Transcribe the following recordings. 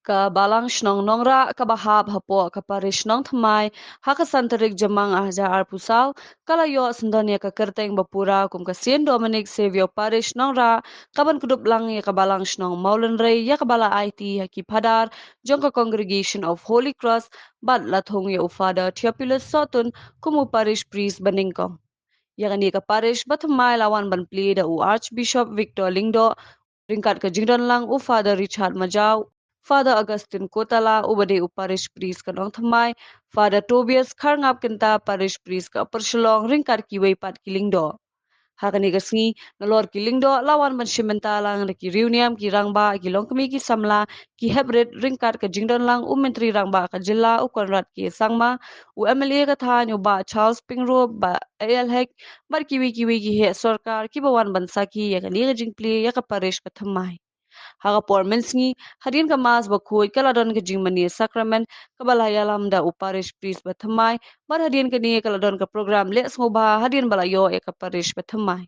Ka balang shnong nongra ka bahab hapo ka parish nong thamai haka santarik jamang ahja arpusal kala yo sendonia ka kerteng bapura kum ka Saint Dominic Saviour parish nongra kaban kudup lang ya ka balang shnong maulen rei ya ka bala IT haki padar jong ka Congregation of Holy Cross bad lathong ya ufada Theophilus Sotun kumu parish priest baningkong ya kani ka parish bathamai lawan ban pli da u Archbishop Victor Lingdo ringkat ke jingdan lang u Father Richard Majau, Father Augustine Kotala u bade u parish priest kanong thamai, Father Tobias Karngap kinta parish priest ka perselong ringkat ki weipat kilingdo. Hakani gasngi ngalor kilingdo lawan mensimentalang ki reuniam ki rangba ki longkemi ki samla ki hebred ringkat ke jingdan lang u menteri rangba ka jilla u konrad ki sangma u MLA ka thanyo ba Charles Pingro ba AL Hek bar kiwi ki he sarkar ki bawan bansaki ya kani jingpli ya ka parish ka thamai haga por mensngi hadin ka mas ba khoi kala don ka jingmani sacrament ka balaya lamda u parish priest ba thamai bar hadin ka ni kala don ka program le smoba hadin balayo e ka parish ba thamai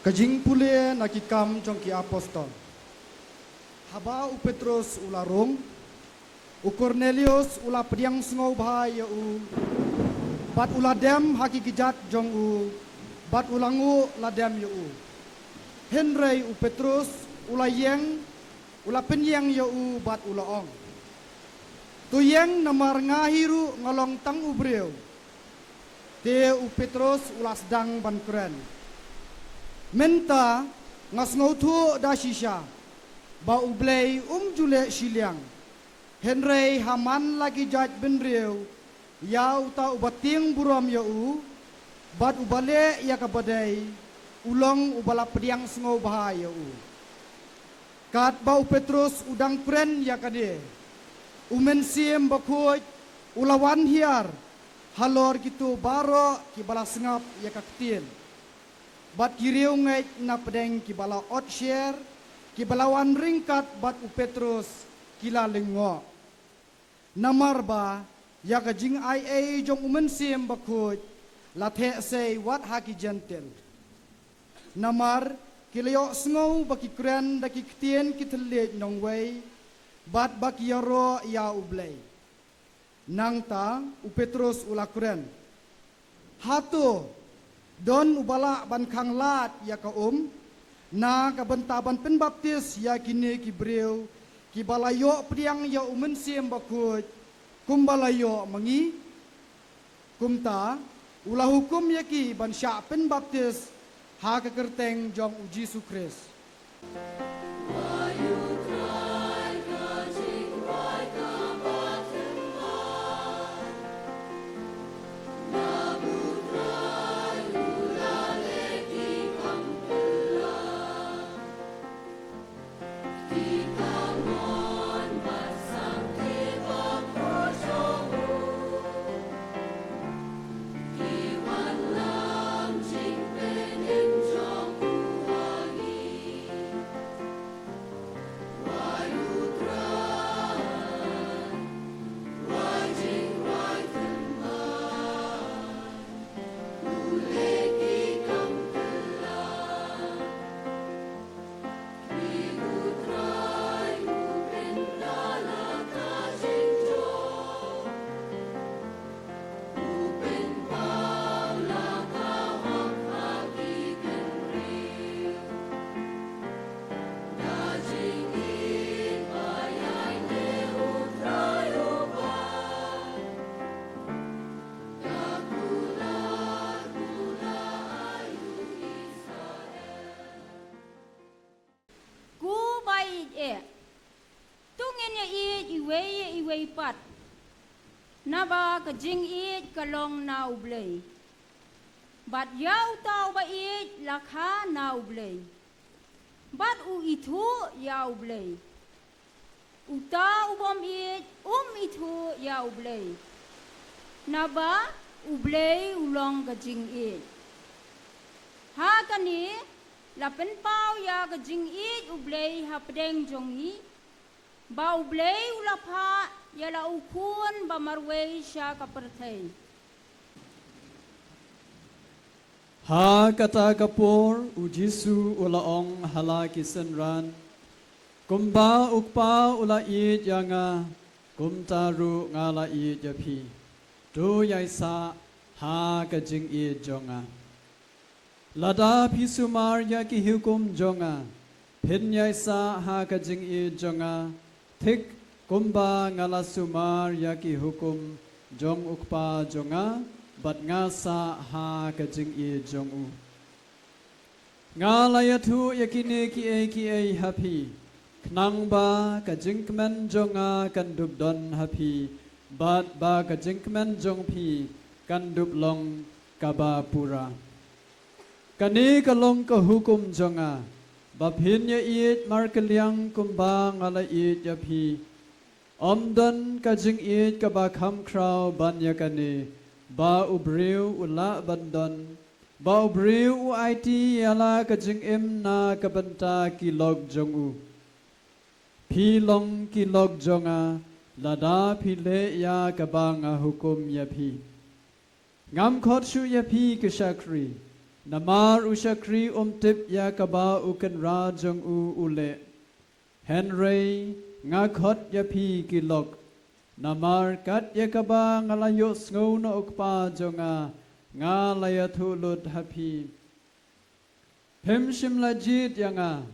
Kajing pule nakikam jong ki apostol. Haba u Petrus ularung, u Cornelius ula pediang sengau bahai ya u, bat uladem haki kijat jong u, bat ulangu ladem ya u. Henry u Petrus ula yeng, ula penyeng ya u bat ulaong. Tu yeng namar ngahiru ngalong tang ubreu. Te u Petrus ula sedang ban keren. Menta ngas ngautu da shisha ba ublei jule shiliang Henry haman lagi jaj benreu ya uta ubating buram ya u bat ubale ya kabadai ulong ubala pediang sengau bahaya u kat ba u Petrus udang kren ya kade umensim bakoj ulawan hiar halor gitu baro ki bala sengap ya kaktil bat kiriu ngai na pedeng ki bala ot share ki balawan ringkat bat u Petrus kila lengo namar ba ya ka jing ai jong umensim bakut la the sei wat haki gentle namar kilyo sngo baki kren daki ktien ki thle nong wei bat baki yaro ya ublei nang ta u Petrus ula kren hatu don ubala ban khang lat ya ka na ka bentaban pen baptis ya kini ki breu ki balayo priang ya umensim bakut kum balayo mangi kumta ulah hukum ya ki ban sya pen baptis ha ka kerteng jong u Jesu Kris iwe pat. Naba ka jing it kalong na ublay. Bat yaw tao ba it lakha na ublay. Bat u itu yaw ublay. Uta ubom it itu yaw ublay. Naba ublay ulong ka jing it. Ha kani lapen pau ya ka jing it ublay ha pedeng jongi. Ba ublay ulapha ya la ukun ba marway siya kapertay. Ha kata kapor ujisu ulaong hala kisenran. Kumba ukpa ula it yanga. Kumtaru ngala it yapi. Do yaisa ha kajing it jonga. Lada pisumar yaki hukum jonga. Pin yaisa ha kajing it jonga. Tik kumba ngala sumar yaki hukum jong ukpa jonga. Bat ngasa ha kajing I jong u. Ngalayatu yakine ki e happy. Knang ba kajing kmen jonga kandub don happy. Bat ba kajing kmen jong pi kandub long kaba pura. Kani kalong kahukum jonga. Baphin ya it markaliang kumba ngala it yapi. Omdan kajing it kaba kam kraw banya kani. Ba ubriu ula bandon. Ba ubriu IT yala kajing im na kabanta kilog jong u. Pilong kilog jonga. Lada pile ya kabanga hukum yapi. Ngam khot shu yapi kishakri. Namar ushakri tip ya kaba ukan ra jong u ule. Henry ngakot yapi kilog. Namar kat yakaba ngalayo sngau na ukpa jonga ngalayatu lut happy. Pemshim lajit yanga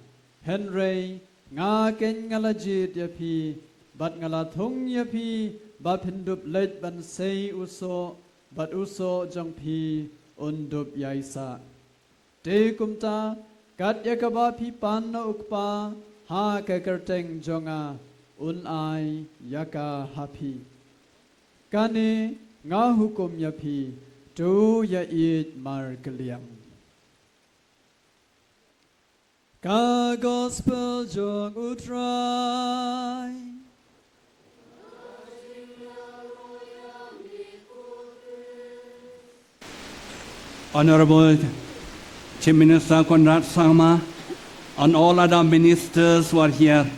Henry nga ken ngalajit yapi bat ngalathung yapi bat hindup lej ban sei uso bat uso jong pi undup yaisa. Te kumta kat yakaba pi pan na ukpa ha kekerteng jonga. Unai yaka happy. Kani nga hukum yapi tu ya it mar kaliang. Ka gospel jong utrai. Honorable Chief Minister Conrad Sangma and all other ministers who are here.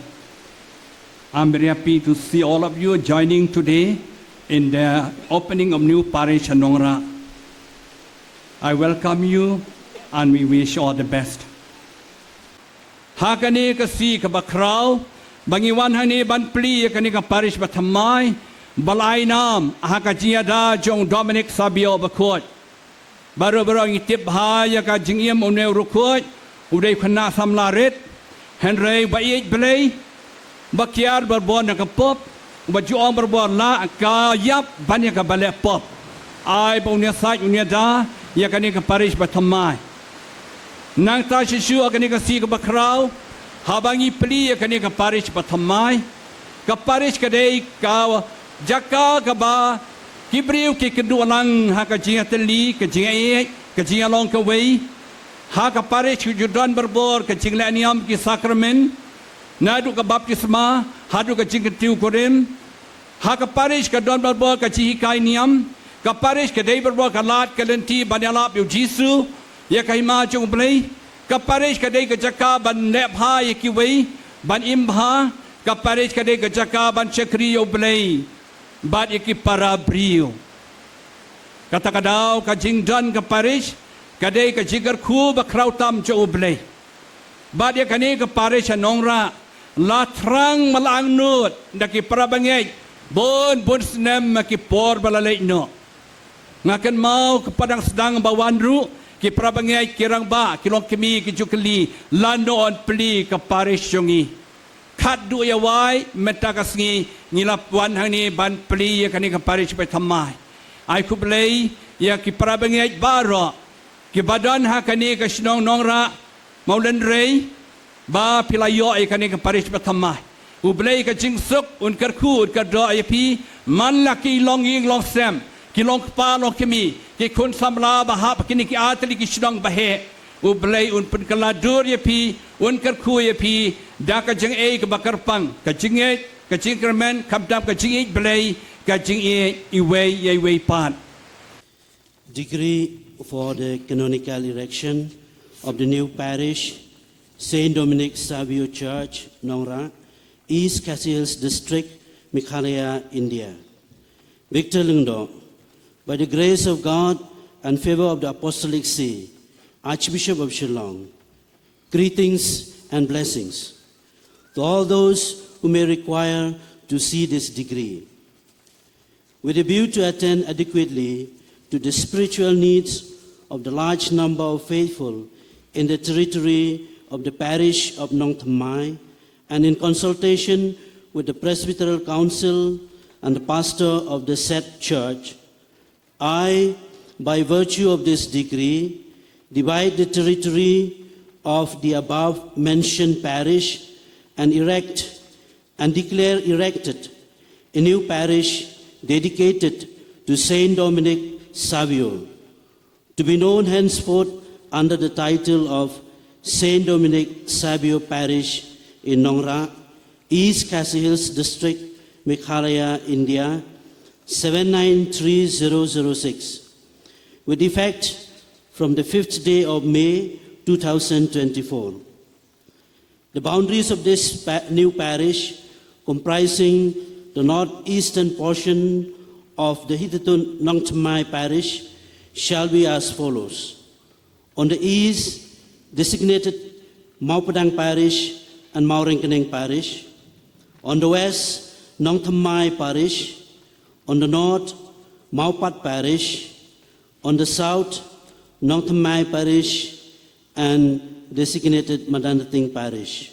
I'm very happy to see all of you joining today in the opening of new parish in Nongra. I welcome you and we wish all the best. Hakani kasi kabakraw, bangiwan hani banpli kani ka parish batamay, balay nam hakajiada jong Dominic Sabio bakot. Baro-baro ngitip haya ka jingiyam unew rukot, uday kana samlarit, Henry bayit belay, Bakyar berbon dengan pop, bajuang berbon la kayap banyak kebalek pop. Ai punya saj punya dah, ia kini ke Paris bertemai. Nang ta sisu kini ke si ke bakrau, habangi peli ia kini ke Paris bertemai. Ke Paris kedai kau jaka ke ba, kibriu ke kedua lang ha ke jinga teli, ke jinga e, ke jinga long ke wei. Ha ke Paris judan berbor ke jinga niam ke sakramen. Nadu ka baptisma, hadu ka jingketiu korim, ha ka parish ka don berbor ka cihikai niam, ka parish ka day berbor ka lat ka lenti banyalap yu Jisu, ya ka hima jung blay, ka parish ka day ka jaka ban lepha ya kiway, ban imha, ka parish ka day ka jaka ban chakri yu blay, bat iki para brio. Kata kadaw ka jingdan ka parish, ka day ka jigar ku ba krautam jo blay. Bat ya kani ka parish Nongra, la terang malang nut daki parabangay bon senem ki por balalay no ngakan mau kepadang sedang bawanru ki parabangay kirang ba kilong kemi ki jukeli lanoon peli ke parish yongi kat du ya wai metakas ngi ngilapwan hani ban peli ya kani ke parish pe thamai ai ku belai ya ki parabangay baro ki badan ha kani ke Nongra Maulen rei ba pilayo ay kani ka parish batamay Ublay ka jing suk un kerku un kerdo ayepi man la ki long ying long sem ki long pa long kemi ki kun samla bahap kini ki atli ki shdong bahe Ublay un pen kaladur yepi un kerku yepi da ka jing e ka bakar pang ka jing e ka jing kermen kamdam ka jing e blay ka jing e iway ye pan. Decree for the canonical erection of the new parish, Saint Dominic Savio Church, Nongra, East Cassie Hills District, Meghalaya, India. Victor Lungdo, by the grace of God and favor of the Apostolic See, Archbishop of Shillong, greetings and blessings to all those who may require to see this decree. With a view to attend adequately to the spiritual needs of the large number of faithful in the territory of the parish of Nong Thamai, and in consultation with the Presbyterial Council and the pastor of the said church, I, by virtue of this decree, divide the territory of the above-mentioned parish and declare erected a new parish dedicated to Saint Dominic Savio, to be known henceforth under the title of Saint Dominic Savio Parish in Nongra, East Cassie Hills District, Meghalaya, India, 793006, with effect from the 5th day of May 2024. The boundaries of this new parish, comprising the northeastern portion of the hitherto Nong Thamai parish, shall be as follows. On the east, designated Maupadang parish and Mauringkeneng parish. On the west, Nong Thamai parish. On the north, Maupat parish. On the south, Nong Thamai parish and designated Madanating parish.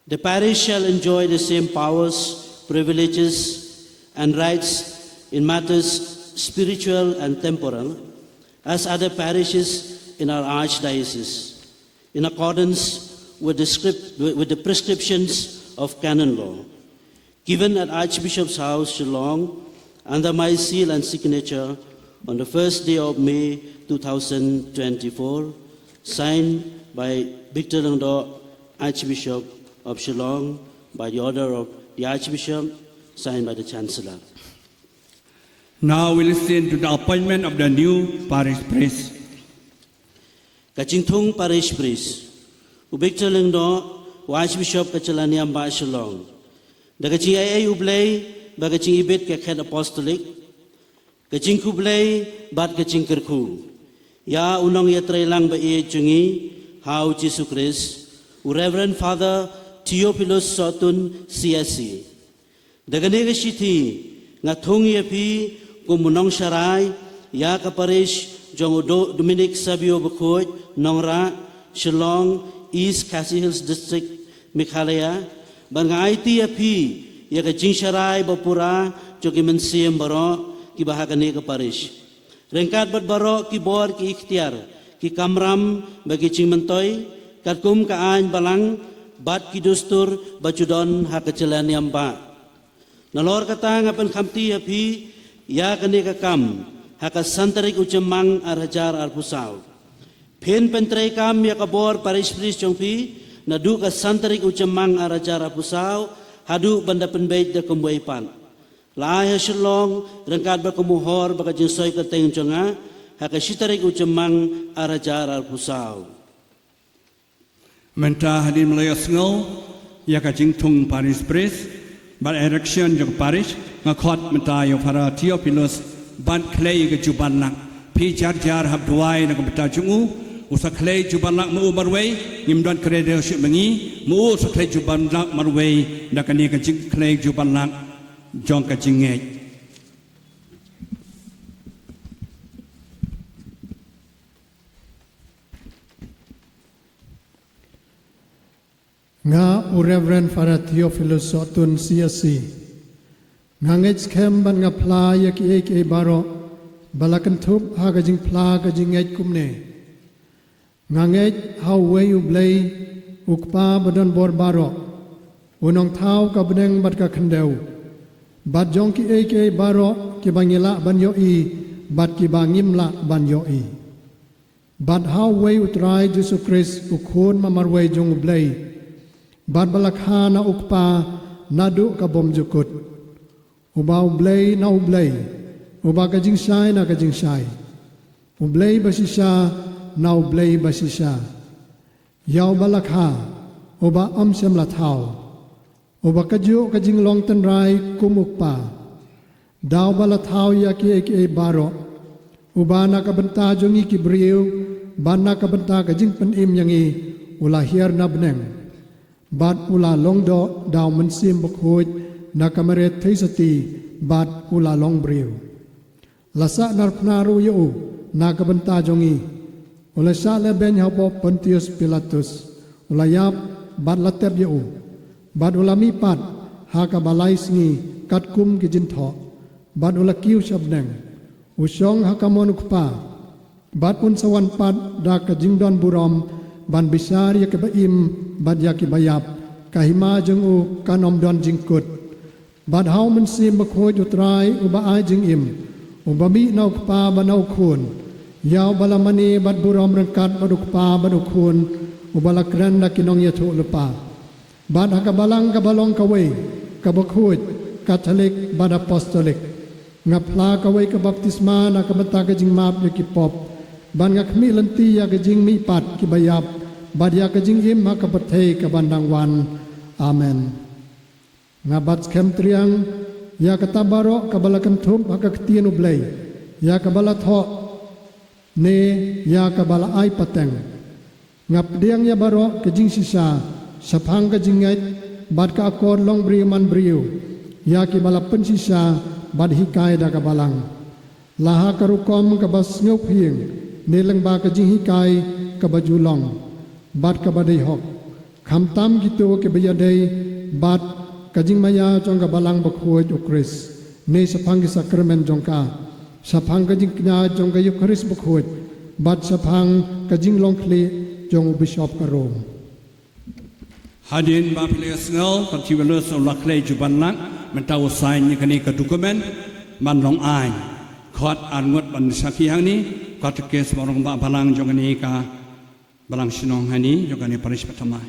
The parish shall enjoy the same powers, privileges, and rights in matters spiritual and temporal as other parishes in our archdiocese, in accordance with the prescriptions of canon law, given at Archbishop's House, Shillong, under my seal and signature on the 1st day of May 2024, signed by Victor Lungdo, Archbishop of Shillong, by the order of the Archbishop, signed by the Chancellor. Now we listen to the appointment of the new parish priest. Kachingthung Parish Priest, Victor Lungdo, Archbishop Kachalaniam Ba Shillong, the Kaching Ay Ublay, Bagaching Ibit Kakhet Apostolic, Kaching Kublay, Bat Kaching Kerku, Ya Unong Yatray Lang Ba E Chungi, How Jesus Christ, Reverend Father Theophilus Sotun CSC, the Ganega City, Ngatung Yapi, Kumunong Sharai, Ya Kaparish, Jong Dominic Savio Bakoy, Nongra, Shillong, East Cassie Hills District, Meghalaya, Bangai Tiapi, Yakaching Sharai, Bapura, Jokiman Siem Baro, Kibahagane Kaparish. Rengkat Bat Baro, Kibor, Ki Ikhtiar, Ki Kamram, Bagiching Mantoy, Katkum Kaan Balang, Bat Kidustur, Bachudon, Hakachalaniam Ba. Nalor Katang Apan Kamti Api, Ya Kaneka Kam, Haka Santarik Uchamang Arajar Arpusaw. Pen Pentray Kam Yakabor Parish Priest Chongpi, Nadu ka Santarik Uchamang Arajar Arpusaw, Hadu Banda Penbait de Kumwaypan. Laaya Shillong, Rengkat Bakumuhor, Bakajinsoy Kateng Chonga, Haka Shitarik Uchamang Arajar Arpusaw. Menta hadir Malaya Sengau, Yakachingthung Parish Priest, But election jog parish ngakot menta yo para Theophilus ban clay ke juban nak pi jar hab duai nak meta jungu usa clay juban nak mu marway ngimdan credential mengi mu usa clay juban nak marway nak ni ke jing clay juban nak jong ke jingej Nga Reverend Father Theophilus Sotun CSC Ngangej kem ban nga pla yak ek baro balakan thup ha gajing pla gajing ej kumne Ngangej how way you blay ukpa badan bor barok unong thau ka beneng bat ka khendeu bat jong ki ke barok ki bangila ban yo I bat ki bangim la ban yo I bat hau wei utrai Jesu Christ ukhun mamar wei jong blei bat balakha na ukpa nadu ka bom jukut ubau blei na ublei uba ka jingsai na ka jingsai ublei basisa na ublei basisa yau balakha uba amsem la thau uba kaju ka jinglong tan rai kumukpa daw bala thau ya ki ke baro uba na ka benta jongi ki briu ban ka benta ka jing pen im yangi ula hiar na bneng bat ula longdo daw man sim bkhoj na kamare thaisati bat ula long briu lasa narpnaru yu na ka benta jongi ula sa le ben hapo Pontius Pilatus ula yap bat latep yu bat ula mi pat ha ka balai sngi kat kum ki jin tho bat ula kiu shabneng usong ha ka monukpa bat un sawan pat da ka jingdon burom ban bisar ya ke baim bat ya ki bayap kahima jeng u kanom don jingkut bat hau men sim bakhoj utrai uba ai jing im uba mi nau pa ba nau khun yau balamani bat burom rengkat baduk pa baduk khun ubala kran na kinong ya thu lepa bat ha ka balang ka balong ka wei ka bakhoj Katolik bad apostolik ngapla ka wei ka baptisma na ka mata ka jing map ya ki pop ban ngak mi lanti ya ka jing mi pat ki bayap bad ya ka jing im ha ka pathei ka bandang wan amen ngabat kem triang ya ka tabaro ka balakan thup ha ka tien ublei ya ka bala tho ne ya ka bala ai pateng ngap diang ya baro ka jing sisa saphang ka jingai bad ka akor long bri man briu ya ki bala pensisa bad hikai da ka balang laha karukom ka bas ngop hieng neleng ba ka jing hikai ka bajulong bad ka badai hok kham tam gitu ke bayadai bad ka jing maya jong ka balang bakhoj ukris ne saphang ki sakramen jong ka saphang ka jing knya jong ka Eucharis bakhoj bad saphang ka jing long kli jong bishop ka rom Hadirin Bapak Sengal, particular solar clay jubanak, mentau sign ni kini ke dokumen, manlong ai, kot angut ban sakhi hang ni, kot kes barang ba balang jong ni ka balang sinong hani jong ni paris pertama.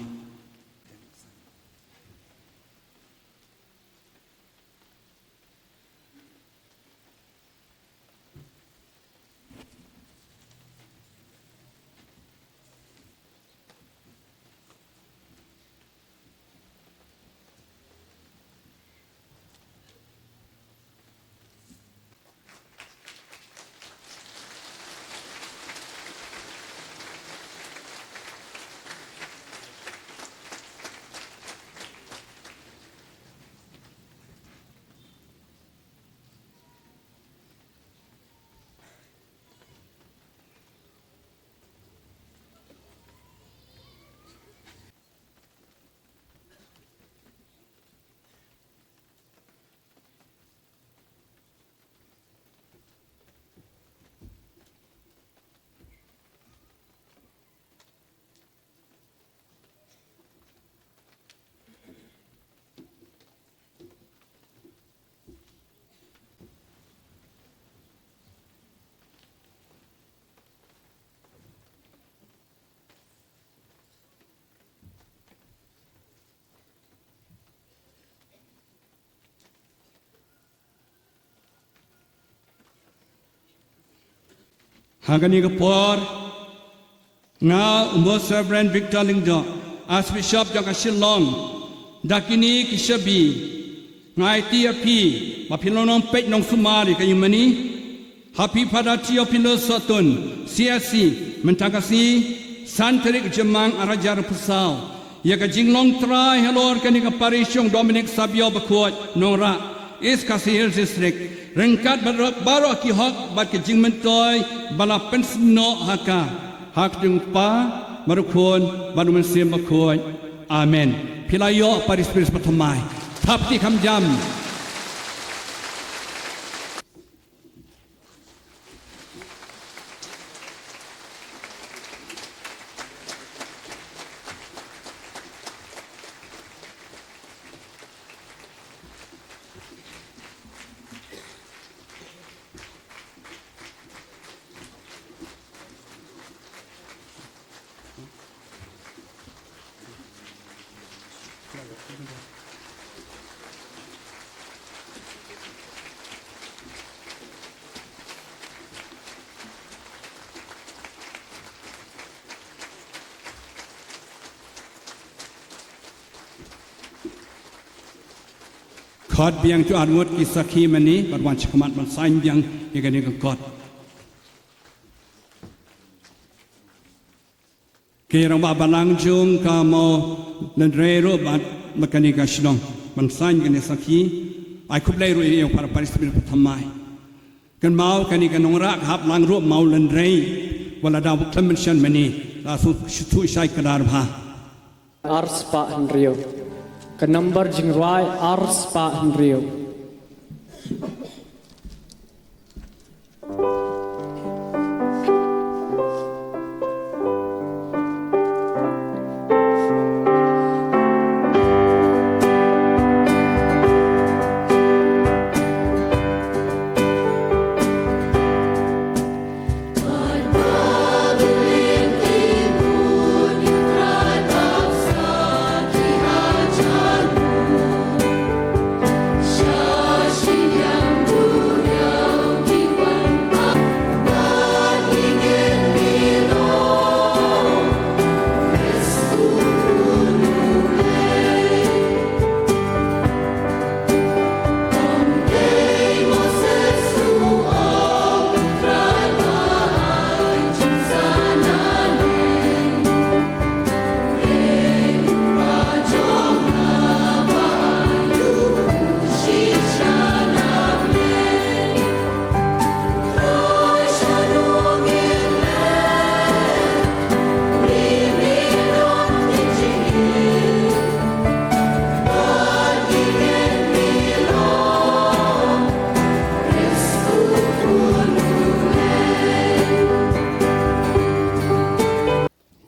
Hagani kapor nga Most Reverend Victor Lingdo Archbishop Jong Shillong dakini kishabi ngai TFP mapilonong pet nong sumari kayumani happy padati opilo sotun CSC mentakasi santerik jemang arajar pusau ya ka jinglong trai helor kani ka parisyong Dominic Sabio bakuat nora is kasihil district rengkat baru ki hak bat ke jingmentoy bala pensno haka hak jengpa marukun baru mensim bakoi amen pilayo paris paris pertamai tapti kamjam ขอดเบียงจุอาดงดกิสักขีมันนี้บัดวันชกมันมันไซน์เบียงยังกันนี่ก็กอดเกี่ยวกับบัลลังก์จุมกามอนันเรโรบัดมักนี่ก็ชลองมันไซน์กันนี่สักขีไอคุบเลยรู้ยังpara parisเป็นทำไมกันเมากันนี่กันนงรักฮับลังรูปเมาลันเรย์วลาดาวคลมันชันมันนี่ลาสุดชุดใช้กระดาษผ้า Ars pa Henrio. Ke number jingrai Ars pa Henrio.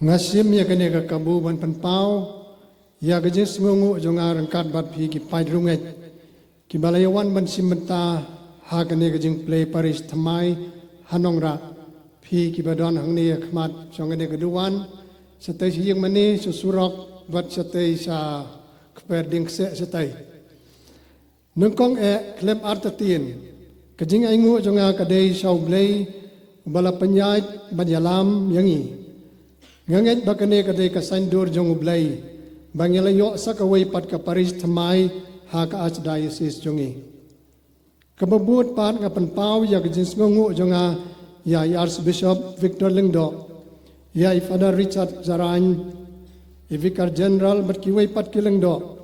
Ngasim ya kene ka kabu ban panpau ya gejis ngungu jonga rangkat bat phi ki pai runget ki balayawan ban simenta ha kene gejing play paris thamai hanongra phi ki badon hangni khmat jongane gaduan satai siyang mani susurok bat satai sa kperding se satai nungkong e klem artatien kejing aingu jonga kadei sau blei bala penyait banyalam yangi Nganget bakane kadai ka sandur jong ublay bangelayo sakaway pat ka paris thamai ha ka archdiocese jongi kababut pat nga panpaw ya gijins ngungu jonga ya Archbishop Victor Lingdo ya Father Richard Zarain Vicar General bat kiway pat kilengdo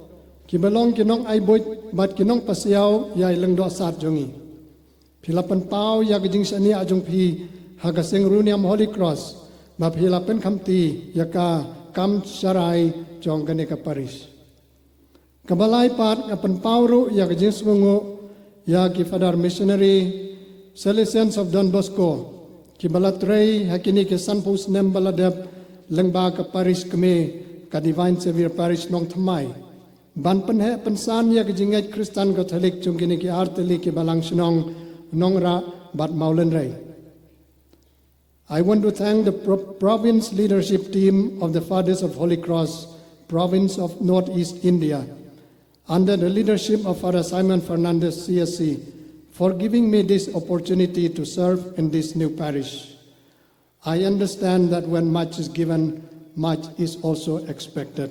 kibalong kinong aiboy bat kinong pasyaw ya Lingdo sat jongi pilapan paw ya gijing sani ajong pi ha ka sengruniam Holy Cross Maphilapen kamti yaka kam sarai jong kane ka paris. Kabalay pat ngapan pauro yak jins mungo yaki Father Missionary Salesians of Don Bosco ki balatrey hakini ke sanpus nem baladep lengba ka paris keme ka Divine Savior Parish nong thamai. Ban penhe pensan yak jinget Kristen Catholic jong kini ki arteli ki balang sinong nongra bat maulen rei. I want to thank the province leadership team of the Fathers of Holy Cross, province of Northeast India, under the leadership of Father Simon Fernandez, CSC, for giving me this opportunity to serve in this new parish. I understand that when much is given, much is also expected.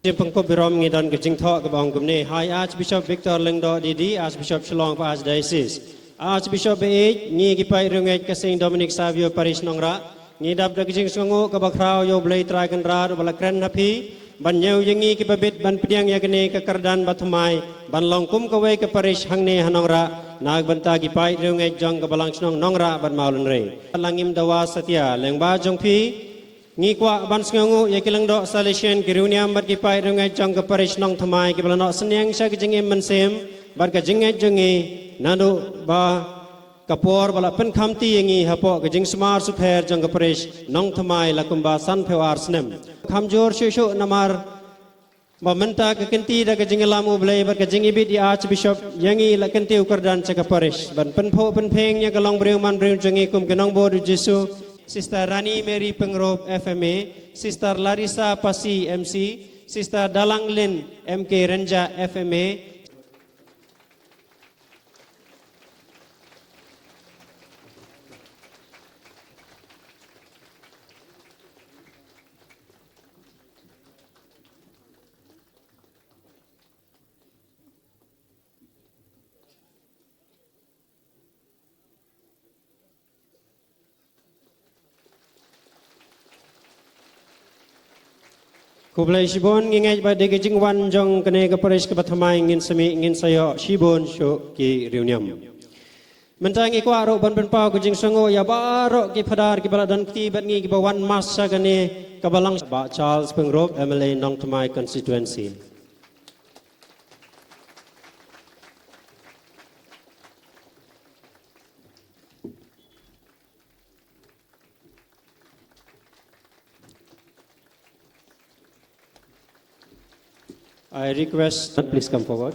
Pangkop Birom ngidon kejing thok kabang kumne High Archbishop Victor Lingdo Didi Archbishop Shillong Archdiocese Archbishop Beik ngi kipai rungai ka Saint Dominic Savio Parish Nongra ngi dab da kejing sungu ka bakrao yo blai trai kan ra bala kren hapi ban nyau yangi ki babit ban pdiang yakne ka kardan bathumai ban longkum ka wei ka parish hangne hanongra nag banta kipai rungai jong ka balang snong nongra ban maulun re langim dawa satya lengba jongphi ngi kwa ban sngongu yakilang do Salesian kiruniam bat kipai rungai jong ka parish nong thamai ki balano senyang sa kejing mansem bar ka jingai jongi nanu ba kapor bala pen khamti yangi hapo kejing smar supher jong ka parish nong thamai lakumba san phewar snem khamjor shesho namar ba menta ka kenti da kejing lamu blai bar kejing ibit di Archbishop yangi la kenti ukardan cha ka parish ban pen pho pen pheng nya kalong breu man breu jongi kum kenong bodu Jesu Sister Rani Mary Pengrop FMA Sister Larissa Pasi MC Sister Dalang Lin MK Renja FMA. Kublai Shibon ngingai ba dege jingwan jong kene ke paris ke bathamai ngin semi ngin sayo Shibon syo ki riuniam. Mentangi ko aro ban pau ke jing songo ya baro ki phadar ki baladan ti bat ngi ki bawan masa kene kabalang ba Charles Pengrove MLA Nong Thamai constituency. I request, please come forward.